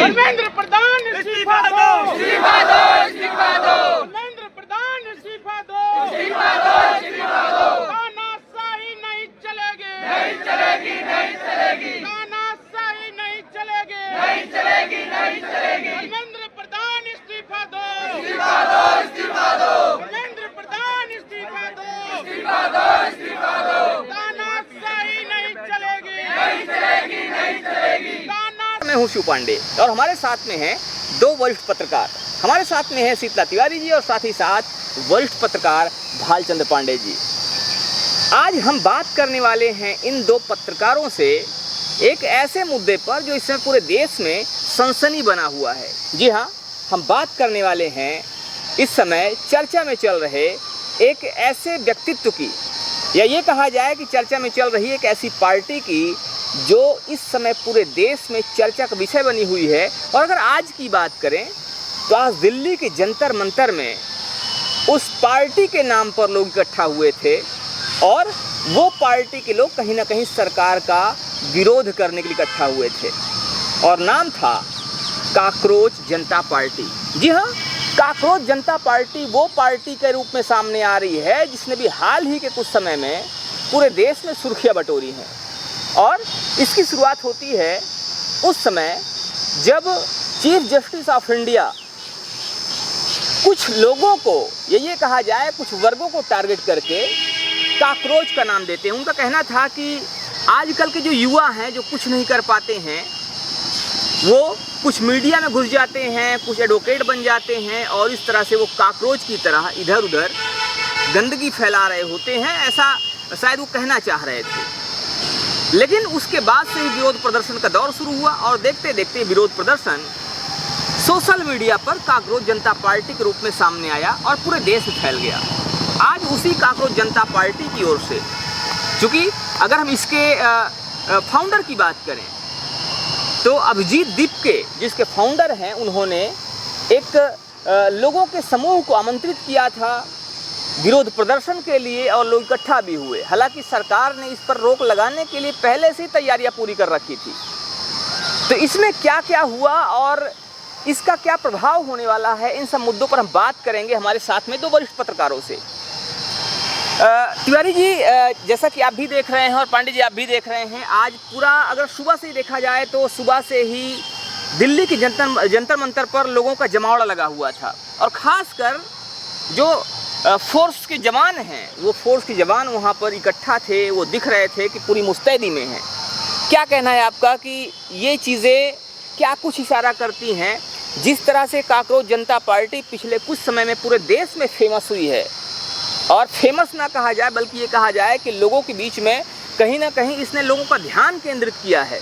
धर्मेंद्र प्रधान इस्तीफा दो, इस्तीफा दो, इस्तीफा दो। धर्मेंद्र प्रधान इस्तीफा दो, इस्तीफा दो, इस्तीफा दो। तानाशाही नहीं चलेगी, नहीं चलेगी, नहीं चलेगी। तानाशाही नहीं चलेगी, नहीं चलेगी, नहीं चलेगी। धर्मेंद्र प्रधान इस्तीफा दो, इस्तीफा दो, इस्तीफा दो। धर्मेंद्र प्रधान इस्तीफा दो, इस्तीफा दो, इस्तीफा दो। तानाशाही नहीं चलेगी, नहीं चलेगी, नहीं चलेगी। मैं हूं शिव पांडे और हमारे साथ में हैं दो वरिष्ठ पत्रकार। हमारे साथ में हैं शीतला तिवारी जी और साथ ही साथ वरिष्ठ पत्रकार भालचंद्र पांडे जी। आज हम बात करने वाले हैं इन दो पत्रकारों से एक ऐसे मुद्दे पर जो इस समय पूरे देश में सनसनी बना हुआ है। जी हाँ, हम बात करने वाले हैं इस समय चर्चा में चल रहे एक ऐसे व्यक्तित्व की, या ये कहा जाए कि चर्चा में चल रही एक ऐसी पार्टी की जो इस समय पूरे देश में चर्चा का विषय बनी हुई है। और अगर आज की बात करें तो आज दिल्ली के जंतर मंतर में उस पार्टी के नाम पर लोग इकट्ठा हुए थे और वो पार्टी के लोग कहीं ना कहीं सरकार का विरोध करने के लिए इकट्ठा हुए थे और नाम था काकरोच जनता पार्टी। जी हाँ, काकरोच जनता पार्टी वो पार्टी के रूप में सामने आ रही है जिसने भी हाल ही के कुछ समय में पूरे देश में सुर्खियां बटोरी हैं। और इसकी शुरुआत होती है उस समय जब चीफ जस्टिस ऑफ इंडिया कुछ लोगों को, ये कहा जाए कुछ वर्गों को टारगेट करके काकरोच का नाम देते हैं। उनका कहना था कि आजकल के जो युवा हैं जो कुछ नहीं कर पाते हैं, वो कुछ मीडिया में घुस जाते हैं, कुछ एडवोकेट बन जाते हैं और इस तरह से वो काकरोच की तरह इधर उधर गंदगी फैला रहे होते हैं, ऐसा शायद वो कहना चाह रहे थे। लेकिन उसके बाद से ही विरोध प्रदर्शन का दौर शुरू हुआ और देखते देखते विरोध प्रदर्शन सोशल मीडिया पर काकरोच जनता पार्टी के रूप में सामने आया और पूरे देश में फैल गया। आज उसी काकरोच जनता पार्टी की ओर से, चूँकि अगर हम इसके फाउंडर की बात करें तो अभिजीत दीपके जिसके फाउंडर हैं, उन्होंने एक लोगों के समूह को आमंत्रित किया था विरोध प्रदर्शन के लिए और लोग इकट्ठा भी हुए। हालांकि सरकार ने इस पर रोक लगाने के लिए पहले से ही तैयारियां पूरी कर रखी थी। तो इसमें क्या क्या हुआ और इसका क्या प्रभाव होने वाला है, इन सब मुद्दों पर हम बात करेंगे हमारे साथ में दो वरिष्ठ पत्रकारों से। तिवारी जी, जैसा कि आप भी देख रहे हैं और पांडे जी आप भी देख रहे हैं, आज पूरा अगर सुबह से ही देखा जाए तो सुबह से ही दिल्ली की जंतर मंतर पर लोगों का जमावड़ा लगा हुआ था और ख़ासकर जो फोर्स के जवान हैं, वो फोर्स के जवान वहाँ पर इकट्ठा थे, वो दिख रहे थे कि पूरी मुस्तैदी में हैं। क्या कहना है आपका कि ये चीज़ें क्या कुछ इशारा करती हैं जिस तरह से काकरोच जनता पार्टी पिछले कुछ समय में पूरे देश में फेमस हुई है, और फेमस ना कहा जाए बल्कि ये कहा जाए कि लोगों के बीच में कहीं ना कहीं इसने लोगों का ध्यान केंद्रित किया है।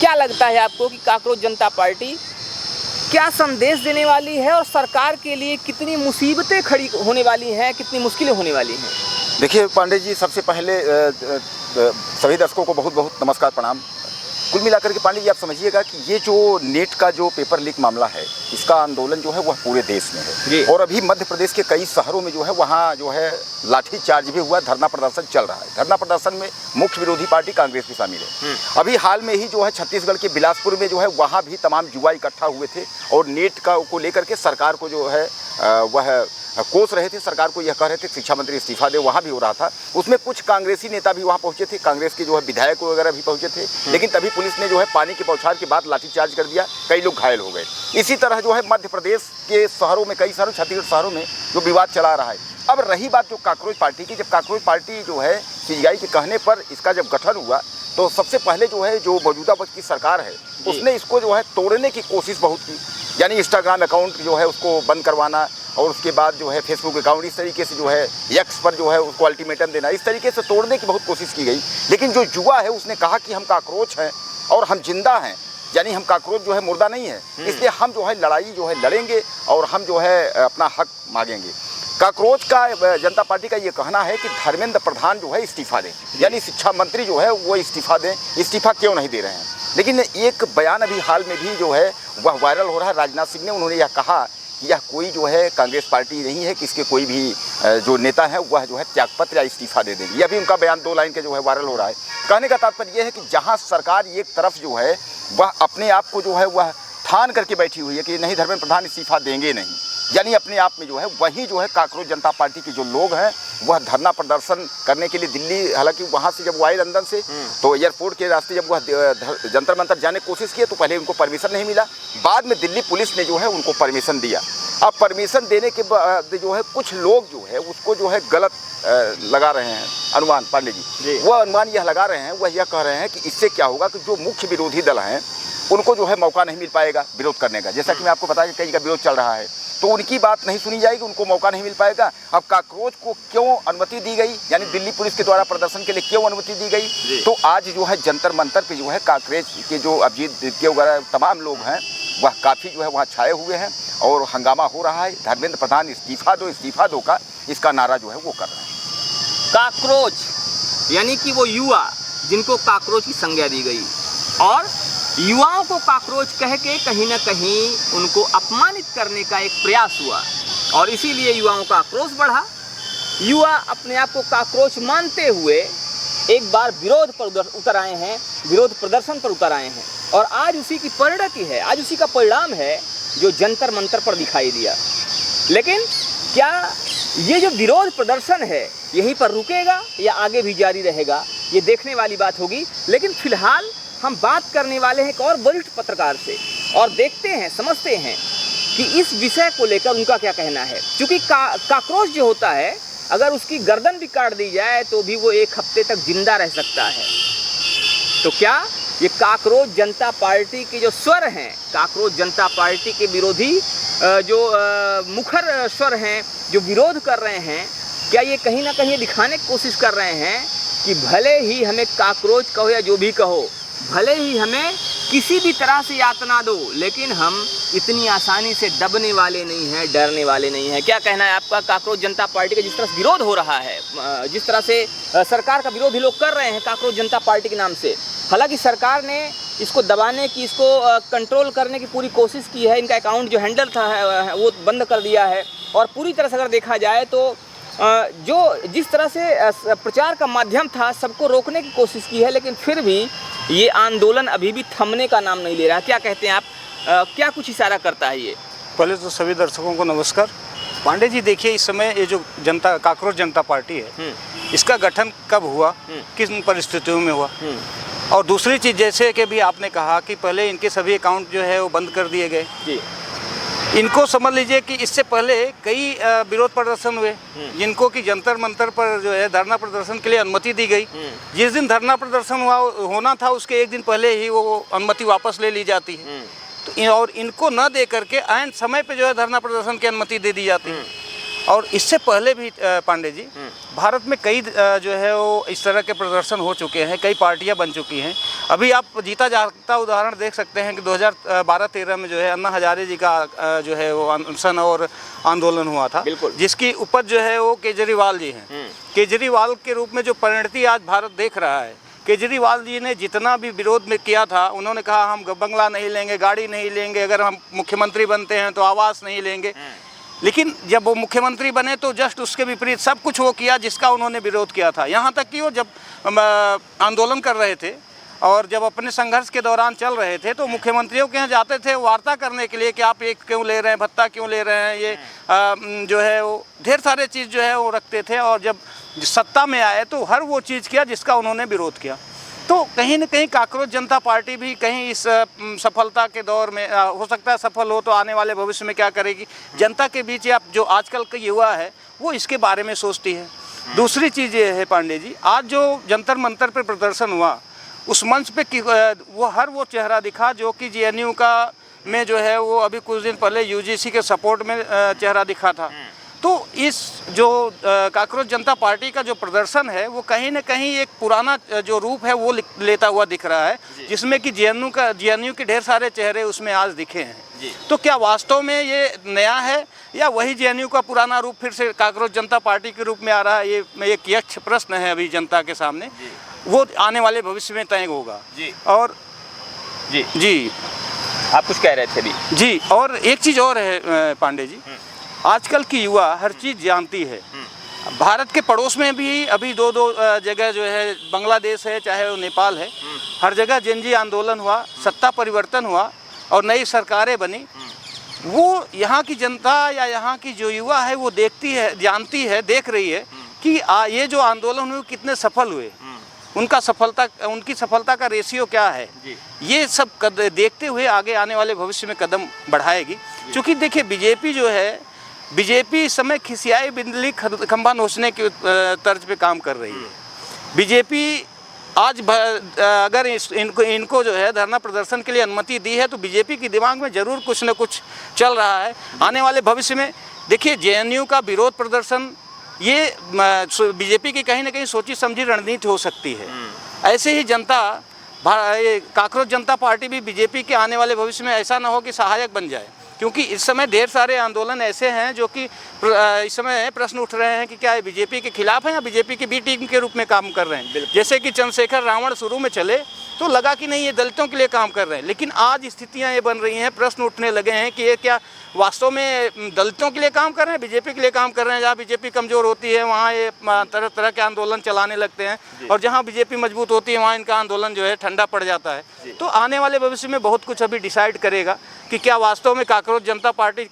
क्या लगता है आपको कि काकरोच जनता पार्टी क्या संदेश देने वाली है और सरकार के लिए कितनी मुसीबतें खड़ी होने वाली हैं, कितनी मुश्किलें होने वाली हैं? देखिए पांडे जी, सबसे पहले सभी दर्शकों को बहुत बहुत नमस्कार, प्रणाम। कुल मिलाकर के पांडे जी आप समझिएगा कि ये जो नेट का जो पेपर लीक मामला है, इसका आंदोलन जो है वह पूरे देश में है और अभी मध्य प्रदेश के कई शहरों में जो है वहाँ जो है लाठी चार्ज भी हुआ, धरना प्रदर्शन चल रहा है। धरना प्रदर्शन में मुख्य विरोधी पार्टी कांग्रेस भी शामिल है। अभी हाल में ही जो है छत्तीसगढ़ के बिलासपुर में जो है वहाँ भी तमाम युवा इकट्ठा हुए थे और नेट को लेकर के सरकार को जो है वह कोस रहे थे, सरकार को यह कह रहे थे शिक्षा मंत्री इस्तीफा दे। वहाँ भी हो रहा था, उसमें कुछ कांग्रेसी नेता भी वहाँ पहुँचे थे, कांग्रेस के जो है विधायक वगैरह भी पहुँचे थे, लेकिन तभी पुलिस ने जो है पानी की बौछार के बाद लाठीचार्ज कर दिया, कई लोग घायल हो गए। इसी तरह जो है मध्य प्रदेश के शहरों में, कई शहरों, छत्तीसगढ़ शहरों में जो विवाद चला रहा है। अब रही बात जो काकरोच पार्टी की, जब काकरोच पार्टी जो है सीबीआई के कहने पर इसका जब गठन हुआ तो सबसे पहले जो है जो मौजूदा वक्त की सरकार है उसने इसको जो है तोड़ने की कोशिश बहुत की, यानी इंस्टाग्राम अकाउंट जो है उसको बंद करवाना और उसके बाद जो है फेसबुक अकाउंट, इस तरीके से जो है एक्स पर जो है उसको अल्टीमेटम देना, इस तरीके से तोड़ने की बहुत कोशिश की गई। लेकिन जो युवा है उसने कहा कि हम काकरोच हैं और हम जिंदा हैं, यानी हम काकरोच जो है मुर्दा नहीं है, इसलिए हम जो है लड़ाई जो है लड़ेंगे और हम जो है अपना हक मांगेंगे। काकरोच का जनता पार्टी का ये कहना है कि धर्मेंद्र प्रधान जो है इस्तीफा दें, यानी शिक्षा मंत्री जो है वो इस्तीफा दें। इस्तीफा क्यों नहीं दे रहे हैं? लेकिन एक बयान अभी हाल में भी जो है वह वायरल हो रहा है, राजनाथ सिंह ने, उन्होंने यह कहा कि यह कोई जो है कांग्रेस पार्टी नहीं है कि इसके कोई भी जो नेता है वह जो है त्यागपत्र या इस्तीफा दे देंगे। यह भी उनका बयान 2 लाइन के जो है वायरल हो रहा है। कहने का तात्पर्य यह है कि जहाँ सरकार एक तरफ जो है वह अपने आप को जो है वह ठान करके बैठी हुई है कि नहीं, धर्मेंद्र प्रधान इस्तीफा देंगे नहीं। यानी अपने आप में जो है वही जो है कांग्रेस जनता पार्टी के जो लोग हैं वह धरना प्रदर्शन करने के लिए दिल्ली, हालांकि वहाँ से जब वो आए लंदन से तो एयरपोर्ट के रास्ते जब वह जंतर मंतर जाने की कोशिश किए तो पहले उनको परमिशन नहीं मिला, बाद में दिल्ली पुलिस ने जो है उनको परमिशन दिया। अब परमिशन देने के बाद जो है कुछ लोग जो है उसको जो है गलत लगा रहे हैं अनुमान। पांडे जी वह अनुमान यह लगा रहे हैं, वह यह कह रहे हैं कि इससे क्या होगा कि जो मुख्य विरोधी दल हैं उनको जो है मौका नहीं मिल पाएगा विरोध करने का। जैसा कि मैं आपको बताया कि कई का विरोध चल रहा है तो उनकी बात नहीं सुनी जाएगी, उनको मौका नहीं मिल पाएगा। अब काकरोच को क्यों अनुमति दी गई, यानी दिल्ली पुलिस के द्वारा प्रदर्शन के लिए क्यों अनुमति दी गई, तो आज जो है जंतर मंतर पे जो है कांग्रेस के जो अभिजीत के वगैरह तमाम लोग हैं वह काफ़ी जो है वहाँ छाए हुए हैं और हंगामा हो रहा है। धर्मेंद्र प्रधान इस्तीफा दो का इसका नारा जो है वो कर रहे हैं। काकरोच यानी कि वो युवा जिनको काकरोच की संज्ञा दी गई और युवाओं को काकरोच कह के कहीं ना कहीं उनको अपमानित करने का एक प्रयास हुआ और इसीलिए युवाओं का आक्रोश बढ़ा। युवा अपने आप को काकरोच मानते हुए एक बार विरोध पर उतर आए हैं, विरोध प्रदर्शन पर उतर आए हैं और आज उसी की परिणति है, आज उसी का परिणाम है जो जंतर मंतर पर दिखाई दिया। लेकिन क्या ये जो विरोध प्रदर्शन है यहीं पर रुकेगा या आगे भी जारी रहेगा, ये देखने वाली बात होगी। लेकिन फिलहाल हम बात करने वाले हैं एक और वरिष्ठ पत्रकार से और देखते हैं, समझते हैं कि इस विषय को लेकर उनका क्या कहना है। क्योंकि काकरोच जो होता है अगर उसकी गर्दन भी काट दी जाए तो भी वो एक हफ्ते तक जिंदा रह सकता है। तो क्या ये काकरोच जनता पार्टी के जो स्वर हैं, काकरोच जनता पार्टी के विरोधी जो मुखर स्वर हैं जो विरोध कर रहे हैं, क्या ये कहीं ना कहीं दिखाने की कोशिश कर रहे हैं कि भले ही हमें काकरोच कहो या जो भी कहो, भले ही हमें किसी भी तरह से यातना दो, लेकिन हम इतनी आसानी से दबने वाले नहीं हैं, डरने वाले नहीं हैं। क्या कहना है आपका? काकरोच जनता पार्टी का जिस तरह से विरोध हो रहा है, जिस तरह से सरकार का विरोध भी लोग कर रहे हैं काकरोच जनता पार्टी के नाम से, हालांकि सरकार ने इसको दबाने की, इसको कंट्रोल करने की पूरी कोशिश की है। इनका अकाउंट जो हैंडल था वो बंद कर दिया है और पूरी तरह से अगर देखा जाए तो जो जिस तरह से प्रचार का माध्यम था सबको रोकने की कोशिश की है, लेकिन फिर भी ये आंदोलन अभी भी थमने का नाम नहीं ले रहा। क्या कहते हैं आप? क्या कुछ इशारा करता है ये? पहले तो सभी दर्शकों को नमस्कार। पांडे जी देखिए, इस समय ये जो जनता काकरोच जनता पार्टी है इसका गठन कब हुआ, किस परिस्थितियों में हुआ, और दूसरी चीज़ जैसे कि भी आपने कहा कि पहले इनके सभी अकाउंट जो है वो बंद कर दिए गए जी। इनको समझ लीजिए कि इससे पहले कई विरोध प्रदर्शन हुए जिनको कि जंतर मंतर पर जो है धरना प्रदर्शन के लिए अनुमति दी गई। जिस दिन धरना प्रदर्शन होना था उसके एक दिन पहले ही वो अनुमति वापस ले ली जाती है। तो और इनको न दे करके ऐन समय पे जो है धरना प्रदर्शन की अनुमति दे दी जाती है। और इससे पहले भी पांडे जी भारत में कई जो है वो इस तरह के प्रदर्शन हो चुके हैं, कई पार्टियां बन चुकी हैं। अभी आप जीता जागता उदाहरण देख सकते हैं कि 2012-13 में जो है अन्ना हजारे जी का जो है वो अनशन और आंदोलन हुआ था, जिसकी उपज जो है वो केजरीवाल जी हैं। केजरीवाल के रूप में जो परिणति आज भारत देख रहा है, केजरीवाल जी ने जितना भी विरोध में किया था, उन्होंने कहा हम बंगला नहीं लेंगे, गाड़ी नहीं लेंगे, अगर हम मुख्यमंत्री बनते हैं तो आवास नहीं लेंगे। लेकिन जब वो मुख्यमंत्री बने तो जस्ट उसके विपरीत सब कुछ वो किया जिसका उन्होंने विरोध किया था। यहाँ तक कि वो जब आंदोलन कर रहे थे और जब अपने संघर्ष के दौरान चल रहे थे तो मुख्यमंत्रियों के यहाँ जाते थे वार्ता करने के लिए कि आप ये क्यों ले रहे हैं, भत्ता क्यों ले रहे हैं, ये जो है वो ढेर सारे चीज़ जो है वो रखते थे। और जब सत्ता में आए तो हर वो चीज़ किया जिसका उन्होंने विरोध किया। तो कहीं न कहीं काकरोच जनता पार्टी भी कहीं इस सफलता के दौर में हो सकता है सफल हो तो आने वाले भविष्य में क्या करेगी जनता के बीच, या जो आजकल का युवा है वो इसके बारे में सोचती है। दूसरी चीज़ ये है पांडे जी, आज जो जंतर मंतर पर प्रदर्शन हुआ उस मंच पे वो चेहरा दिखा जो कि JNU का में जो है वो अभी कुछ दिन पहले UGC के सपोर्ट में चेहरा दिखा था। तो इस जो काकरोच जनता पार्टी का जो प्रदर्शन है वो कहीं न कहीं एक पुराना जो रूप है वो लेता हुआ दिख रहा है, जिसमें कि JNU के ढेर सारे चेहरे उसमें आज दिखे हैं। तो क्या वास्तव में ये नया है या वही JNU का पुराना रूप फिर से काकरोच जनता पार्टी के रूप में आ रहा है? ये एक यक्ष प्रश्न है अभी जनता के सामने, वो आने वाले भविष्य में तय होगा। और जी आप कुछ कह रहे थे अभी? जी, और एक चीज़ और है पांडे जी, आजकल की युवा हर चीज़ जानती है। भारत के पड़ोस में भी अभी दो जगह जो है, बांग्लादेश है चाहे वो नेपाल है, हर जगह जनजी आंदोलन हुआ, सत्ता परिवर्तन हुआ और नई सरकारें बनी, वो यहाँ की जनता या यहाँ की जो युवा है वो देखती है, जानती है, देख रही है कि ये जो आंदोलन हुए कितने सफल हुए, उनकी सफलता का रेशियो क्या है। ये सब देखते हुए आगे आने वाले भविष्य में कदम बढ़ाएगी। क्योंकि देखिए बीजेपी जो है, बीजेपी इस समय खिसियाई बिजली खंभा नोचने की तर्ज पे काम कर रही है। बीजेपी आज अगर इनको जो है धरना प्रदर्शन के लिए अनुमति दी है तो बीजेपी के दिमाग में ज़रूर कुछ न कुछ चल रहा है। आने वाले भविष्य में देखिए जेएनयू का विरोध प्रदर्शन ये बीजेपी की कहीं ना कहीं सोची समझी रणनीति हो सकती है। ऐसे ही काकरोच जनता पार्टी भी बीजेपी के आने वाले भविष्य में ऐसा ना हो कि सहायक बन जाए, क्योंकि इस समय ढेर सारे आंदोलन ऐसे हैं जो कि इस समय प्रश्न उठ रहे हैं कि क्या ये बीजेपी के खिलाफ हैं या बीजेपी की बी टीम के रूप में काम कर रहे हैं। जैसे कि चंद्रशेखर रावण शुरू में चले तो लगा कि नहीं ये दलितों के लिए काम कर रहे हैं, लेकिन आज स्थितियां ये बन रही हैं, प्रश्न उठने लगे हैं कि ये क्या वास्तव में दलितों के लिए काम कर रहे हैं, बीजेपी के लिए काम कर रहे हैं। जहाँ बीजेपी कमज़ोर होती है वहाँ ये तरह तरह के आंदोलन चलाने लगते हैं, और जहाँ बीजेपी मजबूत होती है वहाँ इनका आंदोलन जो है ठंडा पड़ जाता है। तो आने वाले भविष्य में बहुत कुछ अभी डिसाइड करेगा कि क्या वास्तव में काकरोच जनता पार्टी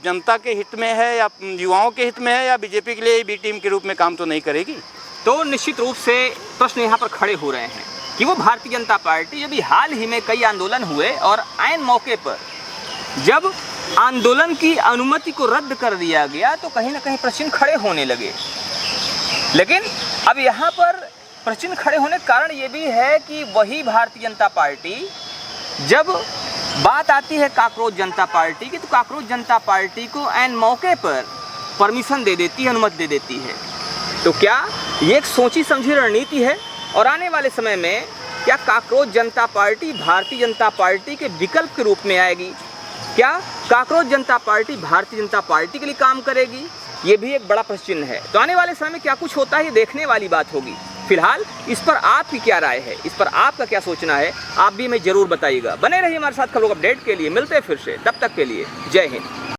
जनता के हित में है या युवाओं के हित में है, या बीजेपी के लिए बी टीम के रूप में काम तो नहीं करेगी। तो निश्चित रूप से प्रश्न यहाँ पर खड़े हो रहे हैं कि वो भारतीय जनता पार्टी जब हाल ही में कई आंदोलन हुए और ऐन मौके पर जब आंदोलन की अनुमति को रद्द कर दिया गया तो कहीं ना कहीं प्रश्न खड़े होने लगे। लेकिन अब यहाँ पर प्रश्न खड़े होने का कारण ये भी है कि वही भारतीय जनता पार्टी जब बात आती है काकरोच जनता पार्टी की, तो काकरोच जनता पार्टी को ऐन मौके पर परमिशन दे देती है, अनुमति दे देती है। तो क्या ये एक सोची समझी रणनीति है और आने वाले समय में क्या काकरोच जनता पार्टी भारतीय जनता पार्टी के विकल्प के रूप में आएगी? क्या काकरोच जनता पार्टी भारतीय जनता पार्टी के लिए काम करेगी? ये भी एक बड़ा प्रश्न है। तो आने वाले समय में क्या कुछ होता है ये देखने वाली बात होगी। फिलहाल इस पर आपकी क्या राय है, इस पर आपका क्या सोचना है, आप भी हमें जरूर बताइएगा। बने रहिए हमारे साथ खबरों को अपडेट के लिए। मिलते हैं फिर से, तब तक के लिए जय हिंद।